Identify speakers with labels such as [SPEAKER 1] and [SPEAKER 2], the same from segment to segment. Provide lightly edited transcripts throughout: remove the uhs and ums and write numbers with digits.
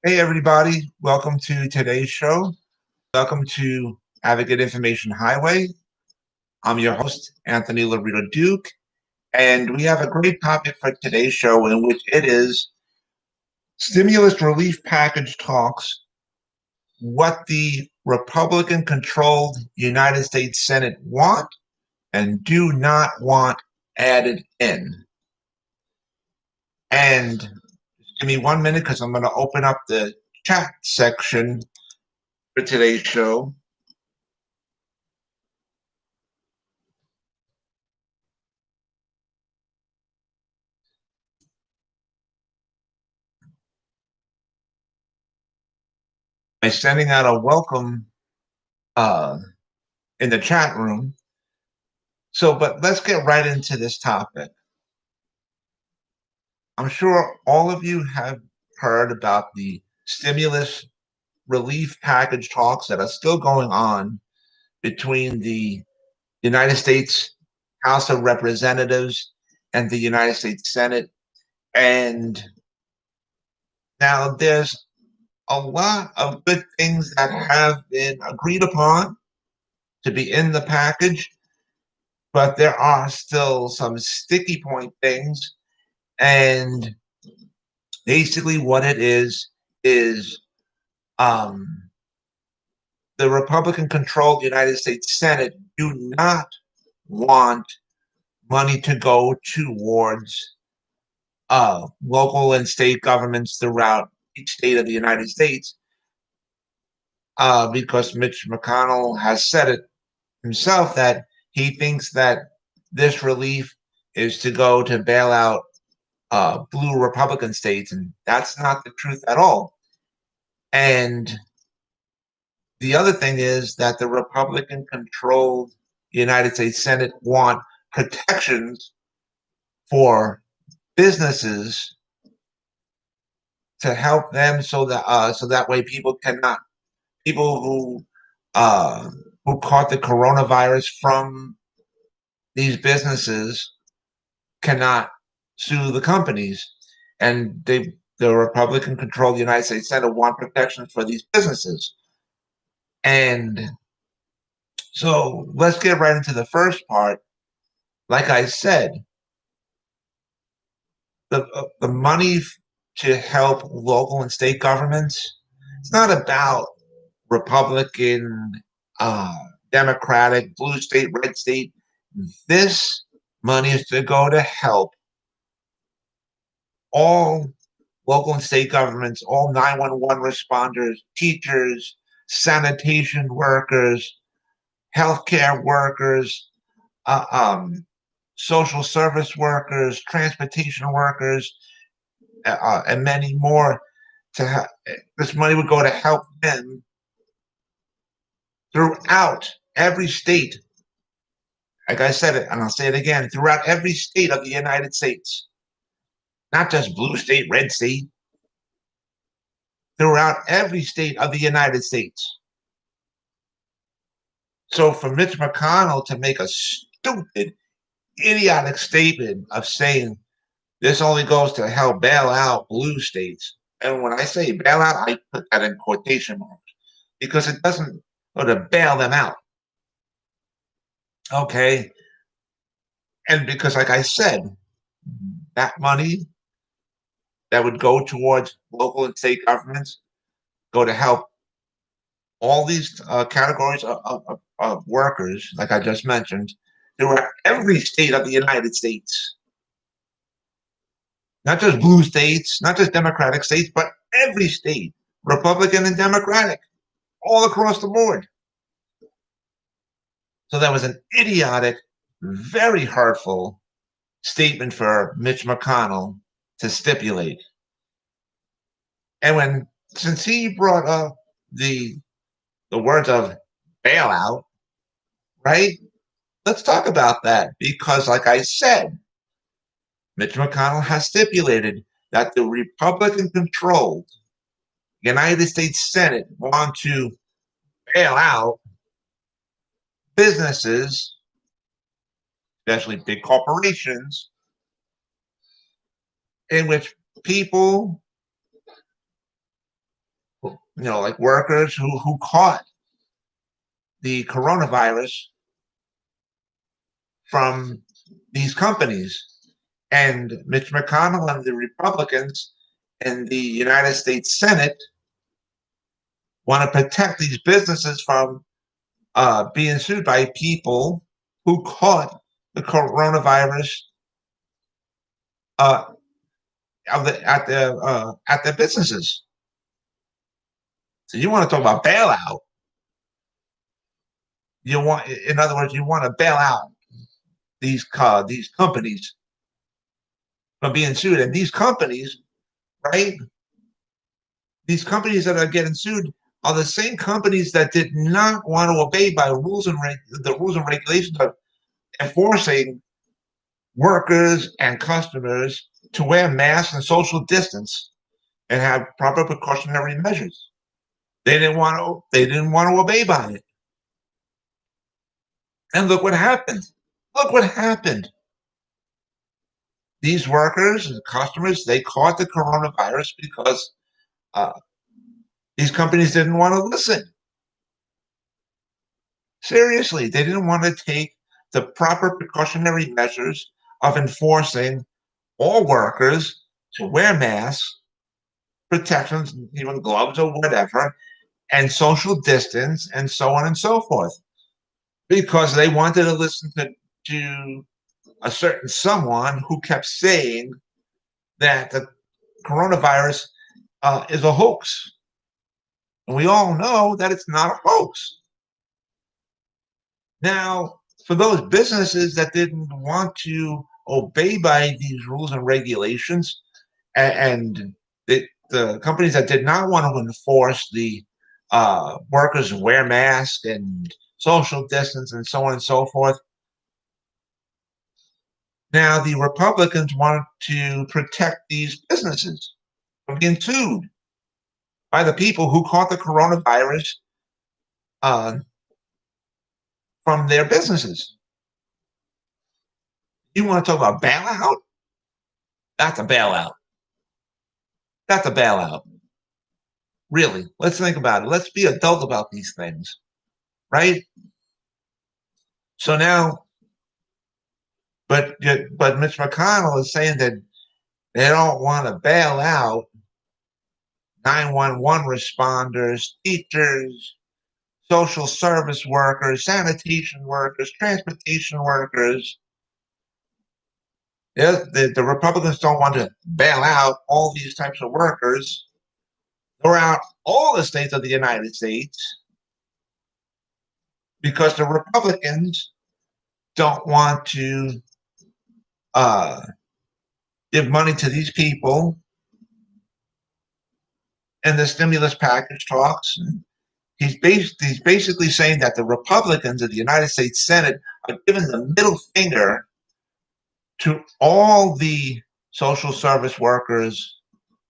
[SPEAKER 1] Hey, everybody. Welcome to today's show. Welcome to Advocate Information Highway. I'm your host, Anthony Lorito-Duke, and we have a great topic for today's show, in which it is stimulus relief package talks, what the Republican controlled United States Senate want and do not want added in. And give me 1 minute because I'm going to open up the chat section for today's show. By sending out a welcome uh, in the chat room. But let's get right into this topic. I'm sure all of you have heard about the stimulus relief package talks that are still going on between the United States House of Representatives and the United States Senate. And now there's a lot of good things that have been agreed upon to be in the package, but there are still some sticky point things. And basically what it is um, the Republican controlled United States Senate do not want money to go towards local and state governments throughout each state of the United States, because Mitch McConnell has said it himself that he thinks that this relief is to go to bail out blue Republican states, and that's not the truth at all. And the other thing is that the Republican controlled United States Senate want protections for businesses to help them so that way people who caught the coronavirus from these businesses cannot sue the companies. And the Republican controlled United States Senate want protections for these businesses. And so let's get right into the first part. Like I said, the money to help local and state governments, it's not about Republican, uh, Democratic, blue state, red state. This money is to go to help all local and state governments, all 911 responders, teachers, sanitation workers, healthcare workers, uh, um, social service workers, transportation workers, and many more. This money would go to help them throughout every state. Like I said it, and I'll say it again, throughout every state of the United States, not just blue state, red state, throughout every state of the United States. So for Mitch McConnell to make a stupid, idiotic statement of saying this only goes to help bail out blue states, and when I say bail out, I put that in quotation marks because it doesn't go to bail them out. Okay. And because, like I said, that money that would go towards local and state governments go to help all these categories of workers, like I just mentioned, throughout every state of the United States. Not just blue states, not just Democratic states, but every state, Republican and Democratic, all across the board. So that was an idiotic, very hurtful statement for Mitch McConnell to stipulate. And since he brought up the words of bailout, right? Let's talk about that because, like I said, Mitch McConnell has stipulated that the Republican-controlled United States Senate want to bail out businesses, especially big corporations, in which people like workers who caught the coronavirus from these companies. And Mitch McConnell and the Republicans in the United States Senate want to protect these businesses from being sued by people who caught the coronavirus uh, at the businesses. So you want to talk about bailout? In other words, you want to bail out these companies from being sued, and these companies, right? These companies that are getting sued are the same companies that did not want to obey by the rules and regulations of enforcing workers and customers to wear masks and social distance and have proper precautionary measures. They didn't want to. They didn't want to obey by it. And look what happened. Look what happened. These workers and customers, they caught the coronavirus because uh, these companies didn't want to listen. Seriously, they didn't want to take the proper precautionary measures of enforcing all workers to wear masks, protections, even gloves or whatever, and social distance, and so on and so forth, because they wanted to listen to a certain someone who kept saying that the coronavirus is a hoax. And we all know that it's not a hoax. Now, for those businesses that didn't want to obey by these rules and regulations, and the companies that did not want to enforce the workers who wear masks and social distance and so on and so forth, now the Republicans want to protect these businesses from being sued by the people who caught the coronavirus uh, from their businesses. You want to talk about bailout? That's a bailout. That's a bailout. Really, let's think about it. Let's be adult about these things, right? So now, but Mitch McConnell is saying that they don't want to bail out 911 responders, teachers, social service workers, sanitation workers, transportation workers. Yeah, the Republicans don't want to bail out all these types of workers throughout all the states of the United States because the Republicans don't want to uh, give money to these people in the stimulus package talks. He's basically saying that the Republicans of the United States Senate are giving the middle finger to all the social service workers,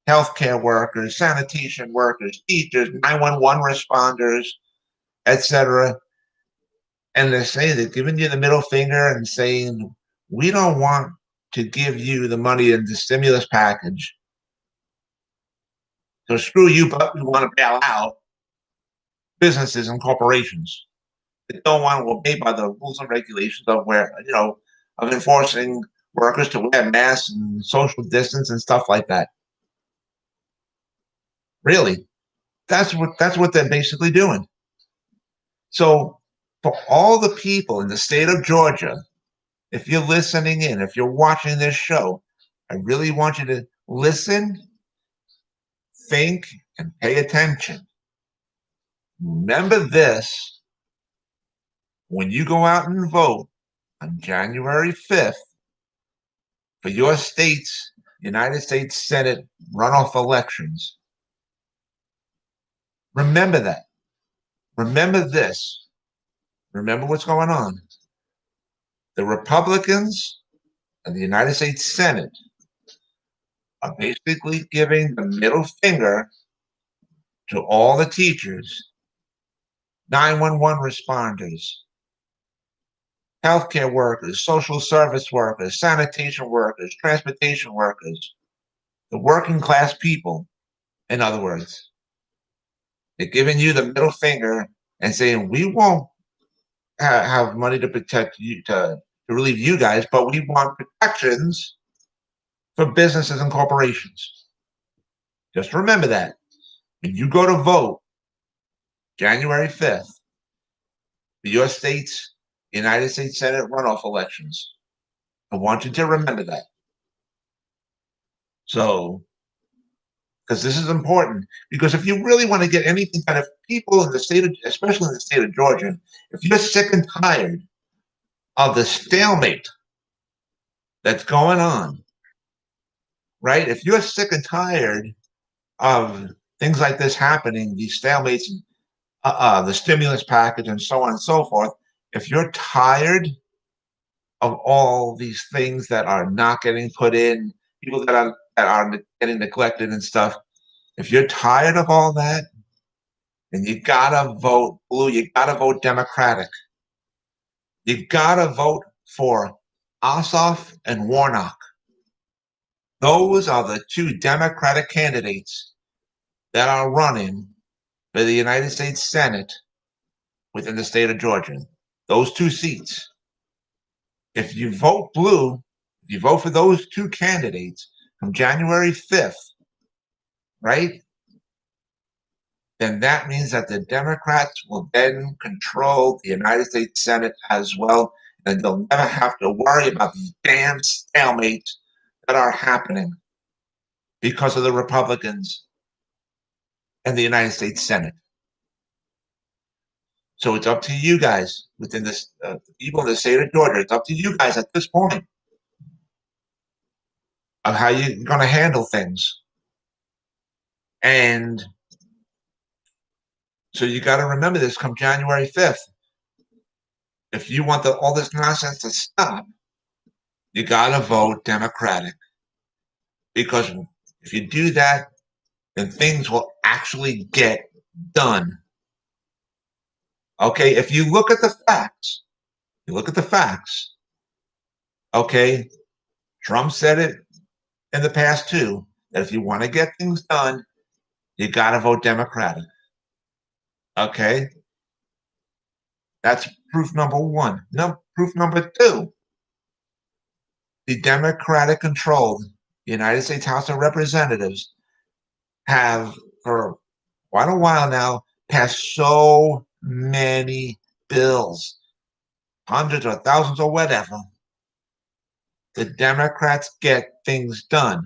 [SPEAKER 1] healthcare workers, sanitation workers, teachers, 911 responders, etc. And they're giving you the middle finger and saying, we don't want to give you the money in the stimulus package. So screw you, but we want to bail out businesses and corporations that don't want to obey by the rules and regulations of enforcing workers to wear masks and social distance and stuff like that. Really, that's what they're basically doing. So for all the people in the state of Georgia, if you're listening in, if you're watching this show, I really want you to listen, think, and pay attention. Remember this: when you go out and vote on January 5th for your state's United States Senate runoff elections, remember that. Remember this. Remember what's going on. The Republicans of the United States Senate are basically giving the middle finger to all the teachers, 911 responders, healthcare workers, social service workers, sanitation workers, transportation workers, the working class people, in other words. They're giving you the middle finger and saying, we won't have money to protect you, to relieve you guys, but we want protections for businesses and corporations. Just remember that. When you go to vote January 5th, for your state's United States Senate runoff elections, I want you to remember that. So, because this is important, because if you really want to get anything kind of people in the state of, especially in the state of Georgia, if you're sick and tired of the stalemate that's going on, right? If you're sick and tired of things like this happening, these stalemates, the stimulus package, and so on and so forth, if you're tired of all these things that are not getting put in, people that are getting neglected and stuff, if you're tired of all that, then you gotta vote blue. You gotta vote Democratic. You gotta vote for Ossoff and Warnock. Those are the two Democratic candidates that are running for the United States Senate within the state of Georgia. Those two seats. If you vote blue, if you vote for those two candidates from January 5th, right, then that means that the Democrats will then control the United States Senate as well, and they'll never have to worry about these damn stalemates that are happening because of the Republicans and the United States Senate. So it's up to you guys within this, the people in the state of Georgia. It's up to you guys at this point of how you're going to handle things. And so you got to remember this come January 5th. If you want all this nonsense to stop, you got to vote Democratic. Because if you do that, then things will actually get done. Okay, if you look at the facts, okay, Trump said it in the past too, that if you want to get things done, you got to vote Democratic. Okay, that's proof number one. No, proof number two, the Democratic controlled United States House of Representatives have, for quite a while now, passed so many bills, hundreds or thousands or whatever. The Democrats get things done.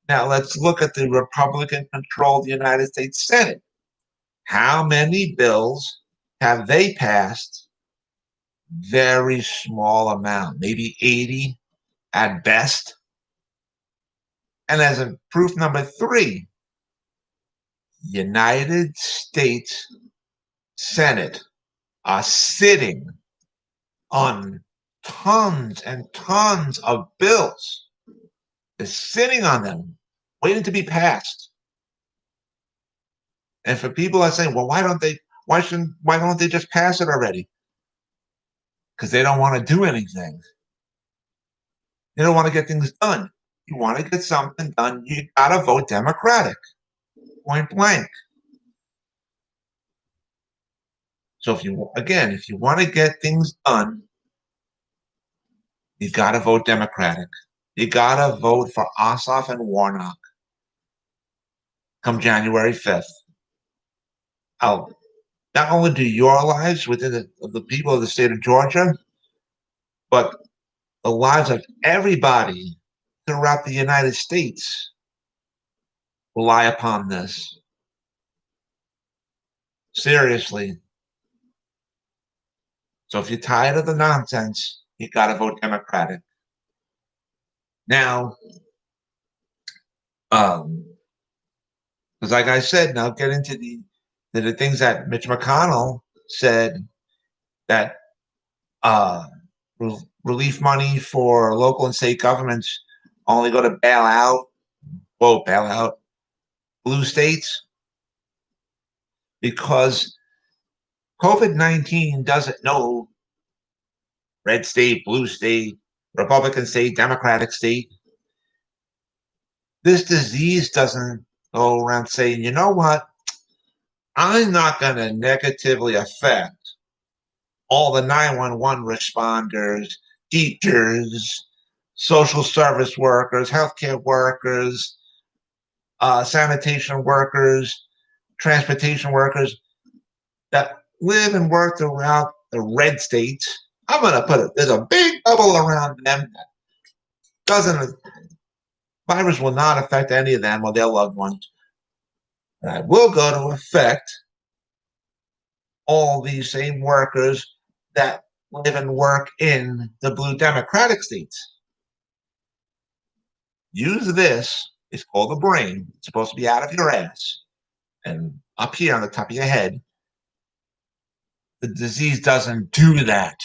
[SPEAKER 1] Now let's look at the Republican-controlled United States Senate. How many bills have they passed? Very small amount, maybe 80 at best. And as a proof number three, United States Senate are sitting on tons and tons of bills. They're sitting on them, waiting to be passed. And for people that say, well, why don't they just pass it already? Because they don't want to do anything. They don't want to get things done. You want to get something done, you gotta vote Democratic. Point blank. So if you want to get things done, you gotta vote Democratic. You gotta vote for Ossoff and Warnock come January 5th. I'll not only do your lives within the people of the state of Georgia, but the lives of everybody throughout the United States rely upon this. Seriously. So if you're tired of the nonsense, you got to vote Democratic. Now, because like I said, now get into the things that Mitch McConnell said that relief money for local and state governments only go to bail out blue states, because COVID-19 doesn't know red state, blue state, Republican state, Democratic state. This disease doesn't go around saying, you know what, I'm not going to negatively affect all the 911 responders, teachers, social service workers, healthcare workers, sanitation workers, transportation workers that live and work throughout the red states. I'm going to put it, there's a big bubble around them that doesn't, virus will not affect any of them or their loved ones. That will go to affect all these same workers that live and work in the blue Democratic states. Use this. It's called the brain. It's supposed to be out of your ass and up here on the top of your head. The disease doesn't do that.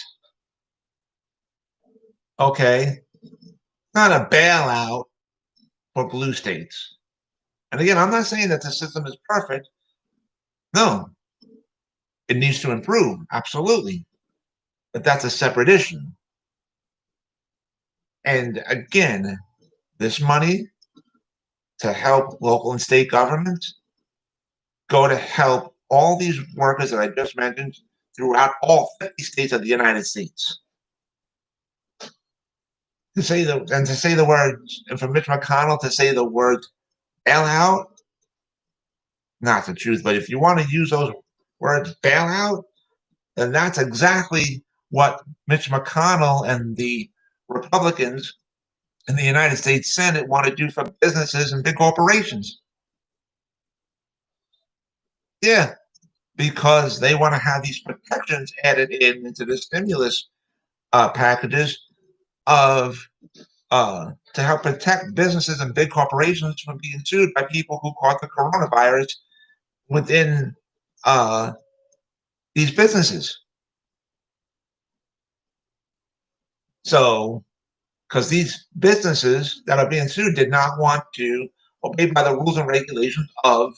[SPEAKER 1] Okay? Not a bailout for blue states. And again, I'm not saying that the system is perfect. No, it needs to improve. Absolutely. But that's a separate issue. And again, this money to help local and state governments go to help all these workers that I just mentioned throughout all 50 states of the United States. To say the words, and for Mitch McConnell to say the word bailout, not the truth. But if you want to use those words bailout, then that's exactly what Mitch McConnell and the Republicans in the United States Senate want to do for businesses and big corporations. Yeah, because they want to have these protections added into the stimulus packages of to help protect businesses and big corporations from being sued by people who caught the coronavirus within these businesses. So, because these businesses that are being sued did not want to obey by the rules and regulations of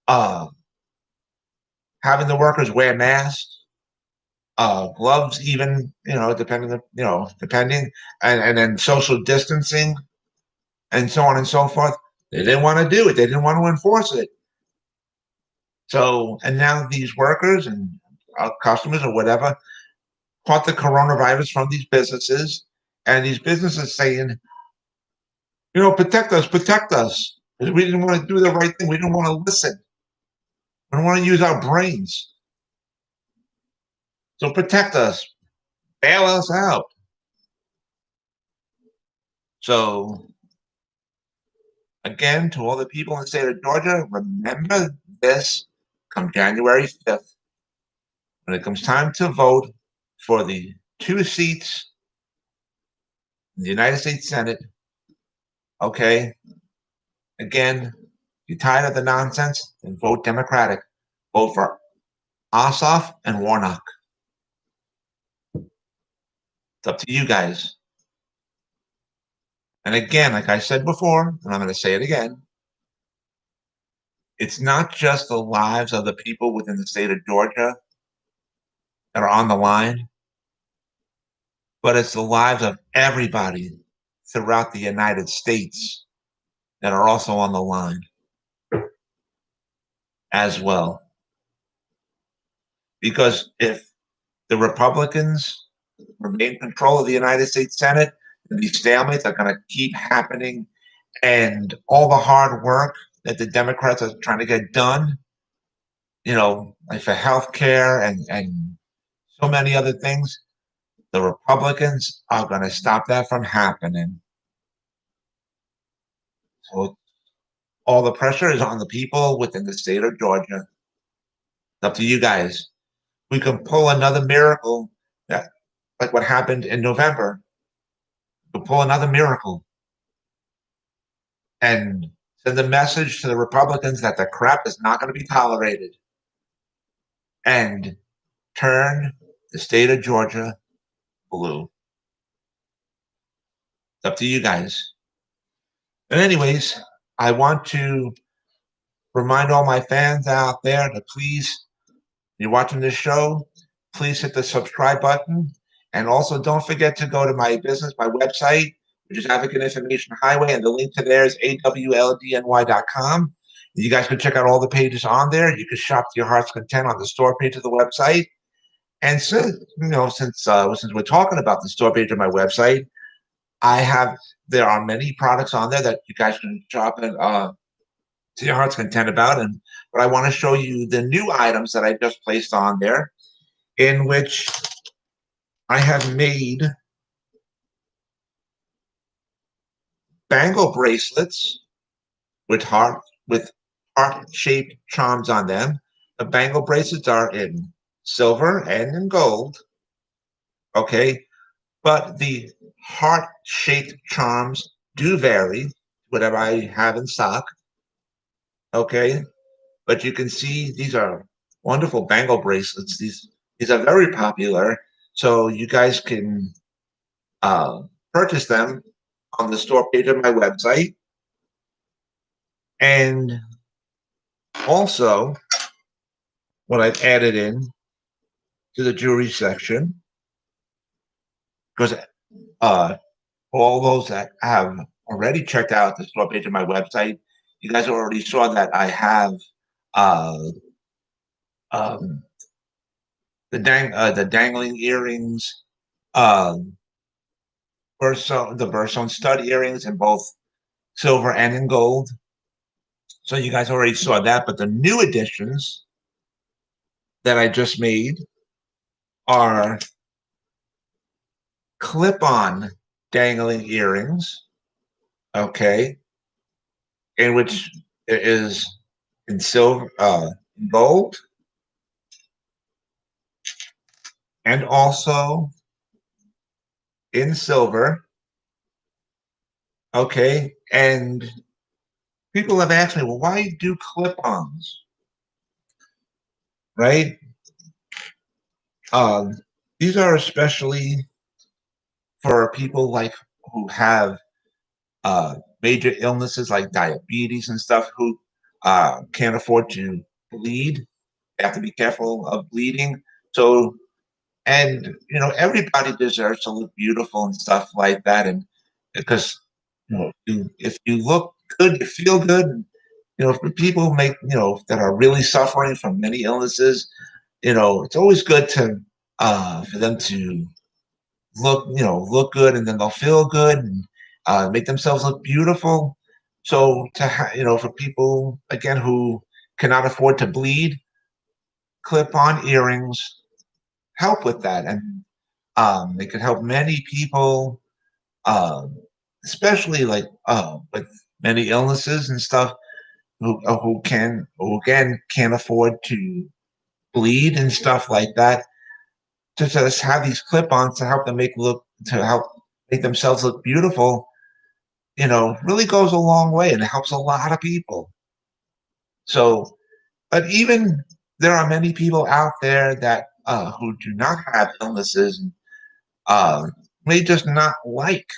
[SPEAKER 1] uh, having the workers wear masks, gloves, even depending, and then social distancing, and so on and so forth. They didn't want to do it. They didn't want to enforce it. So, and now these workers and customers or whatever caught the coronavirus from these businesses, and these businesses saying, protect us, protect us. We didn't want to do the right thing. We didn't want to listen. We don't want to use our brains. So protect us, bail us out. So again, to all the people in the state of Georgia, remember this come January 5th, when it comes time to vote for the 2 seats in the United States Senate. Okay. Again, if you're tired of the nonsense, then vote Democratic. Vote for Ossoff and Warnock. It's up to you guys. And again, like I said before, and I'm going to say it again, it's not just the lives of the people within the state of Georgia that are on the line, but it's the lives of everybody throughout the United States that are also on the line as well. Because if the Republicans remain control of the United States Senate, and these stalemates are going to keep happening, and all the hard work that the Democrats are trying to get done, like for health care and so many other things, the Republicans are going to stop that from happening. So all the pressure is on the people within the state of Georgia. It's up to you guys. We can pull another miracle, that, like what happened in November. We can pull another miracle and send a message to the Republicans that the crap is not going to be tolerated, and turn the state of Georgia blue. It's up to you guys. And anyways, I want to remind all my fans out there to please, if you're watching this show, please hit the subscribe button. And also don't forget to go to my business, my website, which is Advocate Information Highway, and the link to there is awldny.com. You guys can check out all the pages on there. You can shop to your heart's content on the store page of the website. And so, since we're talking about the store page of my website, I have there are many products on there that you guys can shop and to your heart's content about. And but I want to show you the new items that I just placed on there, in which I have made bangle bracelets with heart-shaped charms on them. The bangle bracelets are in silver and in gold. Okay, but the heart-shaped charms do vary, whatever I have in stock. Okay, but you can see these are wonderful bangle bracelets. These are very popular, so you guys can uh, purchase them on the store page of my website. And also, what I've added in to the jewelry section, because all those that have already checked out the store page of my website, you guys already saw that I have uh, um, the dangling earrings, um, the Verso stud earrings in both silver and in gold. So you guys already saw that, but the new additions that I just made are clip-on dangling earrings, okay, in which it is in silver, gold, and also in silver, okay. And people have asked me, well, why do clip-ons, right? Um, these are especially for people like who have major illnesses like diabetes and stuff, who can't afford to bleed. They have to be careful of bleeding. So, and everybody deserves to look beautiful and stuff like that. And because if you look good, you feel good. And, for people that are really suffering from many illnesses, it's always good to for them to look good, and then they'll feel good and make themselves look beautiful. So for people again who cannot afford to bleed, clip-on earrings help with that, and they can help many people, um, especially like with many illnesses and stuff, who again can't afford to bleed and stuff like that. To just have these clip-ons to help them to help make themselves look beautiful, really goes a long way, and it helps a lot of people. So, but even there are many people out there that who do not have illnesses, and may just not like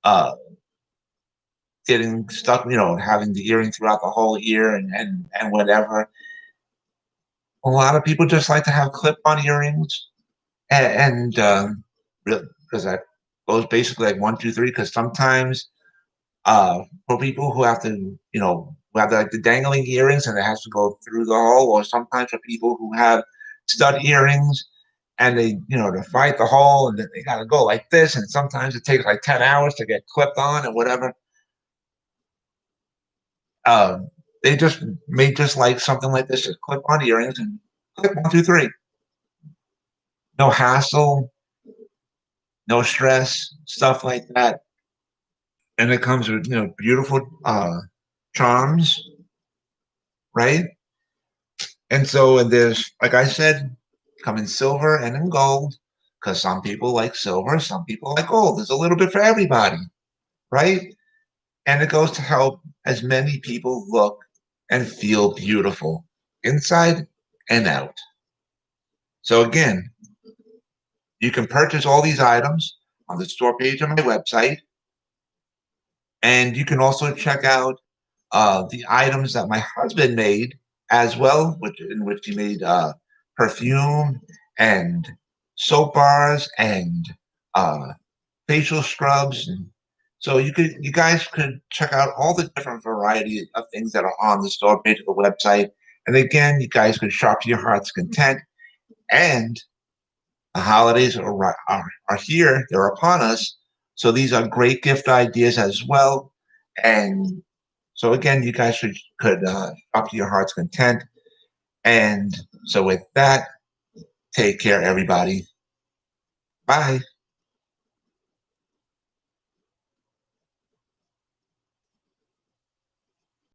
[SPEAKER 1] uh, getting stuck, having the earring throughout the whole ear, and whatever. A lot of people just like to have clip-on earrings, and because that goes basically like one, two, three. Because sometimes for people who have to, who have like the dangling earrings and it has to go through the hole, or sometimes for people who have stud earrings and they, to fight the hole, and then they got to go like this, and sometimes it takes like 10 hours to get clipped on and whatever. Um, they just like something like this, just clip on earrings and clip one, two, three. No hassle, no stress, stuff like that. And it comes with, beautiful charms, right? And so there's, like I said, come in silver and in gold, because some people like silver, some people like gold. There's a little bit for everybody, right? And it goes to help as many people look and feel beautiful inside and out. So again, you can purchase all these items on the store page on my website, and you can also check out the items that my husband made as well, in which he made perfume and soap bars and uh, facial scrubs. And So you guys could check out all the different variety of things that are on the store page of the website. And again, you guys could shop to your heart's content. And the holidays are here; they're upon us. So these are great gift ideas as well. And so again, you guys could shop to your heart's content. And so with that, take care, everybody. Bye.